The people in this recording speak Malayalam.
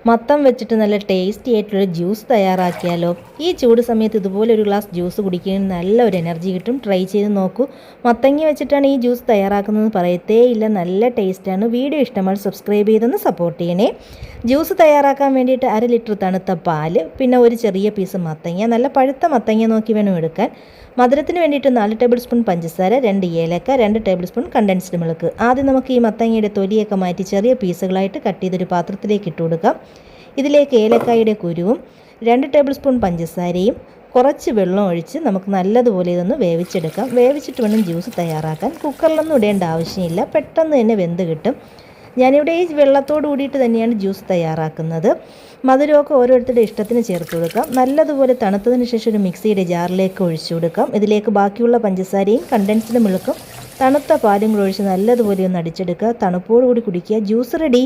മത്തം വെച്ചിട്ട് നല്ല ടേസ്റ്റി ആയിട്ടുള്ള ജ്യൂസ് തയ്യാറാക്കിയാലോ. ഈ ചൂട് സമയത്ത് ഇതുപോലെ ഒരു ഗ്ലാസ് ജ്യൂസ് കുടിക്കുന്നതിന് നല്ല ഒരു എനർജി കിട്ടും. ട്രൈ ചെയ്ത് നോക്കൂ. മത്തങ്ങ വെച്ചിട്ടാണ് ഈ ജ്യൂസ് തയ്യാറാക്കുന്നത് പറയത്തേ ഇല്ല, നല്ല ടേസ്റ്റാണ്. വീഡിയോ ഇഷ്ടമായി സബ്സ്ക്രൈബ് ചെയ്തൊന്ന് സപ്പോർട്ട് ചെയ്യണേ. ജ്യൂസ് തയ്യാറാക്കാൻ വേണ്ടിയിട്ട് 1/2 ലിറ്റർ തണുത്ത പാല്, പിന്നെ ഒരു ചെറിയ പീസ് മത്തങ്ങ, നല്ല പഴുത്ത മത്തങ്ങ നോക്കി വേണം എടുക്കാൻ. മധുരത്തിന് വേണ്ടിയിട്ട് 4 ടേബിൾ സ്പൂൺ പഞ്ചസാര, 2 ഏലക്ക, 2 ടേബിൾ സ്പൂൺ കണ്ടൻസ്ഡ് മിൽക്ക്. ആദ്യം നമുക്ക് ഈ മത്തങ്ങയുടെ തൊലിയൊക്കെ മാറ്റി ചെറിയ പീസുകളായിട്ട് കട്ട് ചെയ്തൊരു പാത്രത്തിലേക്ക് ഇട്ട് കൊടുക്കാം. ഇതിലേക്ക് ഏലക്കായുടെ കുരുവും 2 ടേബിൾ സ്പൂൺ പഞ്ചസാരയും കുറച്ച് വെള്ളം ഒഴിച്ച് നമുക്ക് നല്ലതുപോലെ ഇതൊന്ന് വേവിച്ചെടുക്കാം. വേവിച്ചിട്ട് വേണം ജ്യൂസ് തയ്യാറാക്കാൻ. കുക്കറിലൊന്നും ഇടേണ്ട ആവശ്യമില്ല, പെട്ടെന്ന് തന്നെ വെന്ത് കിട്ടും. ഞാനിവിടെ ഈ വെള്ളത്തോട് കൂടിയിട്ട് തന്നെയാണ് ജ്യൂസ് തയ്യാറാക്കുന്നത്. മധുരമൊക്കെ ഓരോരുത്തരുടെ ഇഷ്ടത്തിന് ചേർത്ത് കൊടുക്കാം. നല്ലതുപോലെ തണുത്തതിന് ശേഷം ഒരു മിക്സിയുടെ ജാറിലേക്ക് ഒഴിച്ചു കൊടുക്കാം. ഇതിലേക്ക് ബാക്കിയുള്ള പഞ്ചസാരയും കണ്ടൻസ്ഡ് മിൽക്കും തണുത്ത പാലും കൂടി ഒഴിച്ച് നല്ലതുപോലെ ഒന്ന് അടിച്ചെടുക്കുക. തണുപ്പോടുകൂടി കുടിക്കുക. Juice ready.